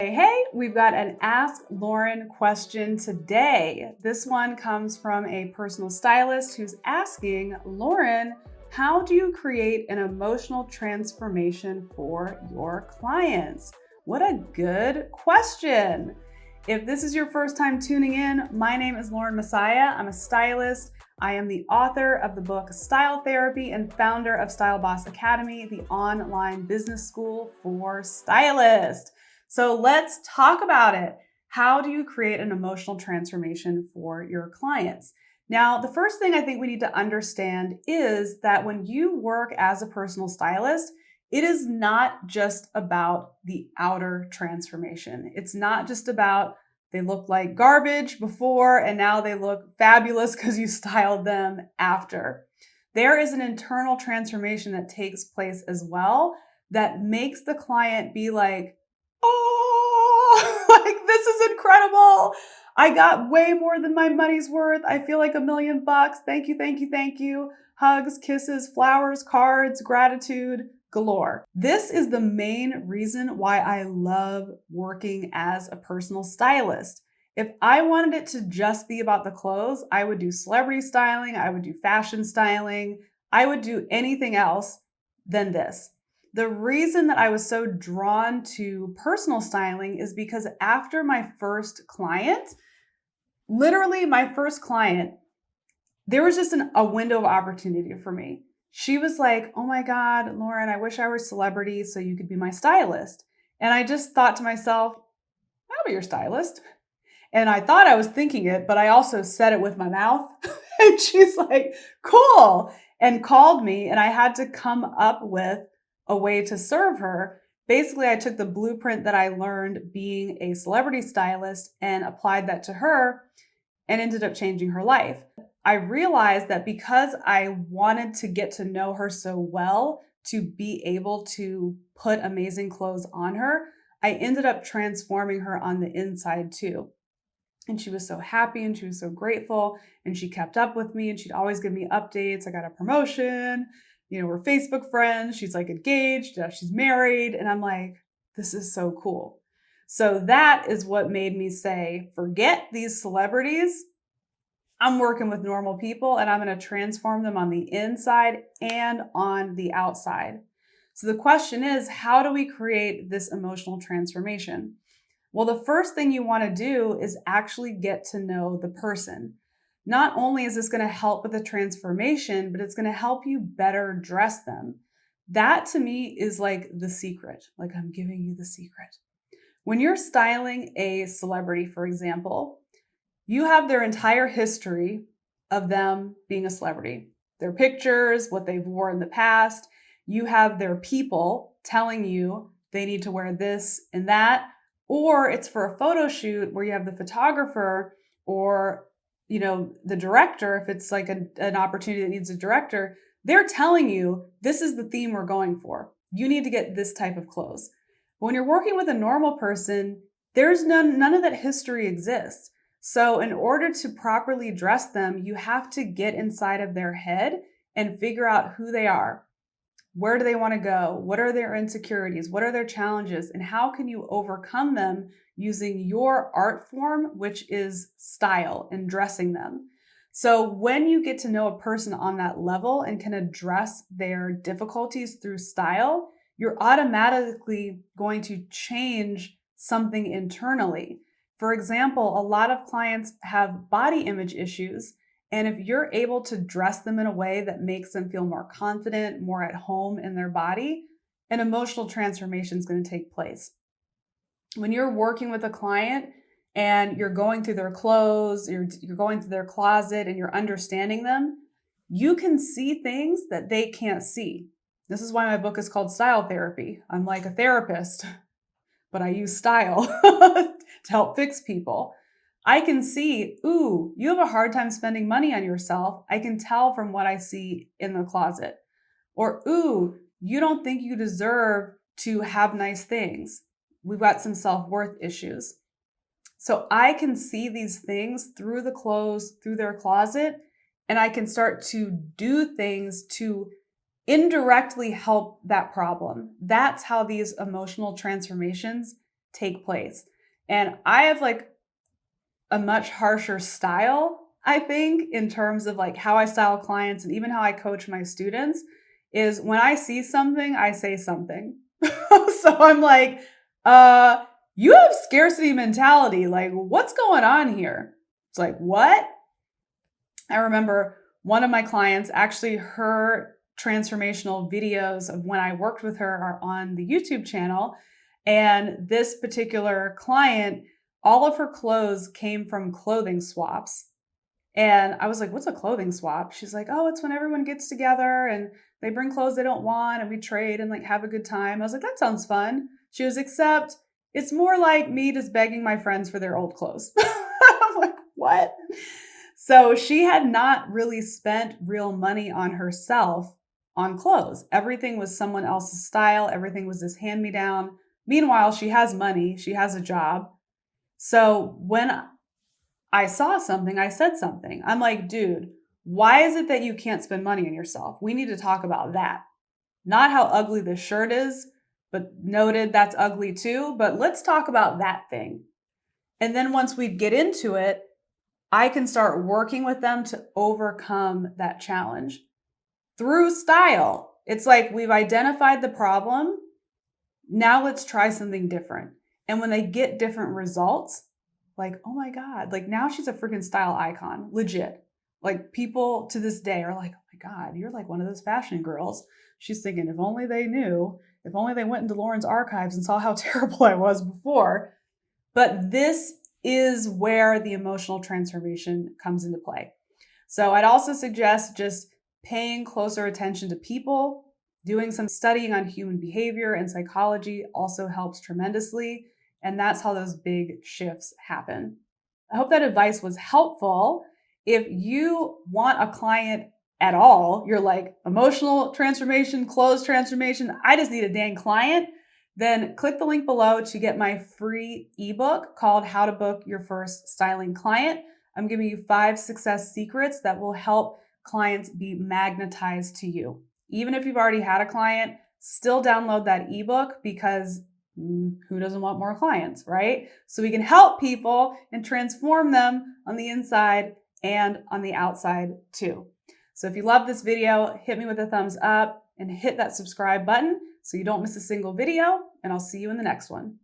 Hey, we've got an Ask Lauren question today. This one comes from a personal stylist who's asking, Lauren, how do you create an emotional transformation for your clients? What a good question. If this is your first time tuning in, my name is Lauren Messiah. I'm a stylist. I am the author of the book Style Therapy and founder of Style Boss Academy, the online business school for stylists. So let's talk about it. How do you create an emotional transformation for your clients? Now, the first thing I think we need to understand is that when you work as a personal stylist, it is not just about the outer transformation. It's not just about they look like garbage before and now they look fabulous because you styled them after. There is an internal transformation that takes place as well that makes the client be like, oh, like this is incredible. I got way more than my money's worth. I feel like $1 million. Thank you, thank you, thank you. Hugs, kisses, flowers, cards, gratitude galore. This is the main reason why I love working as a personal stylist. If I wanted it to just be about the clothes, I would do celebrity styling, I would do fashion styling, I would do anything else than this. The reason that I was so drawn to personal styling is because after my first client, literally my first client, there was just a window of opportunity for me. She was like, oh my God, Lauren, I wish I were a celebrity so you could be my stylist. And I just thought to myself, I'll be your stylist. And I thought I was thinking it, but I also said it with my mouth. And she's like, cool, and called me. And I had to come up with a way to serve her. Basically, I took the blueprint that I learned being a celebrity stylist and applied that to her and ended up changing her life. I realized that because I wanted to get to know her so well to be able to put amazing clothes on her, I ended up transforming her on the inside too. And she was so happy and she was so grateful and she kept up with me and she'd always give me updates. I got a promotion, we're Facebook friends. She's like engaged, she's married. And I'm like, this is so cool. So that is what made me say, forget these celebrities. I'm working with normal people and I'm going to transform them on the inside and on the outside. So the question is, how do we create this emotional transformation? Well, the first thing you want to do is actually get to know the person. Not only is this going to help with the transformation, but it's going to help you better dress them. That to me is like the secret. Like I'm giving you the secret. When you're styling a celebrity, for example, you have their entire history of them being a celebrity, their pictures, what they've worn in the past. You have their people telling you they need to wear this and that, or it's for a photo shoot where you have the photographer or, the director. If it's like an opportunity that needs a director, they're telling you this is the theme we're going for. You need to get this type of clothes. But when you're working with a normal person, there's none of that history exists. So in order to properly dress them, you have to get inside of their head and figure out who they are. Where do they want to go? What are their insecurities? What are their challenges? And how can you overcome them using your art form, which is style and dressing them? So when you get to know a person on that level and can address their difficulties through style, you're automatically going to change something internally. For example, a lot of clients have body image issues. And if you're able to dress them in a way that makes them feel more confident, more at home in their body, an emotional transformation is going to take place. When you're working with a client and you're going through their clothes, you're going through their closet and you're understanding them, you can see things that they can't see. This is why my book is called Style Therapy. I'm like a therapist, but I use style to help fix people. I can see, ooh, you have a hard time spending money on yourself. I can tell from what I see in the closet. Or, ooh, you don't think you deserve to have nice things. We've got some self-worth issues. So I can see these things through the clothes, through their closet, and I can start to do things to indirectly help that problem. That's how these emotional transformations take place. And I have like a much harsher style, I think, in terms of like how I style clients and even how I coach my students is when I see something, I say something. So I'm like, you have scarcity mentality. Like, what's going on here? It's like, what? I remember one of my clients, actually, her transformational videos of when I worked with her are on the YouTube channel. And this particular client, all of her clothes came from clothing swaps. And I was like, what's a clothing swap? She's like, oh, it's when everyone gets together and they bring clothes they don't want and we trade and like have a good time. I was like, that sounds fun. She was, except it's more like me just begging my friends for their old clothes. I'm like, what? So she had not really spent real money on herself on clothes. Everything was someone else's style. Everything was this hand-me-down. Meanwhile, she has money. She has a job. So when I saw something, I said something. I'm like, dude, why is it that you can't spend money on yourself? We need to talk about that. Not how ugly this shirt is, but noted that's ugly too. But let's talk about that thing. And then once we get into it, I can start working with them to overcome that challenge through style. It's like we've identified the problem. Now let's try something different. And when they get different results, like, oh my God, like now she's a freaking style icon, legit. Like people to this day are like, oh my God, you're like one of those fashion girls. She's thinking, if only they knew, if only they went into Lauren's archives and saw how terrible I was before. But this is where the emotional transformation comes into play. So I'd also suggest just paying closer attention to people. Doing some studying on human behavior and psychology also helps tremendously. And that's how those big shifts happen. I hope that advice was helpful. If you want a client at all, you're like emotional transformation, clothes transformation, I just need a dang client, then click the link below to get my free ebook called How to Book Your First Styling Client. I'm giving you 5 success secrets that will help clients be magnetized to you. Even if you've already had a client, still download that ebook because who doesn't want more clients, right? So we can help people and transform them on the inside and on the outside too. So if you love this video, hit me with a thumbs up and hit that subscribe button so you don't miss a single video, and I'll see you in the next one.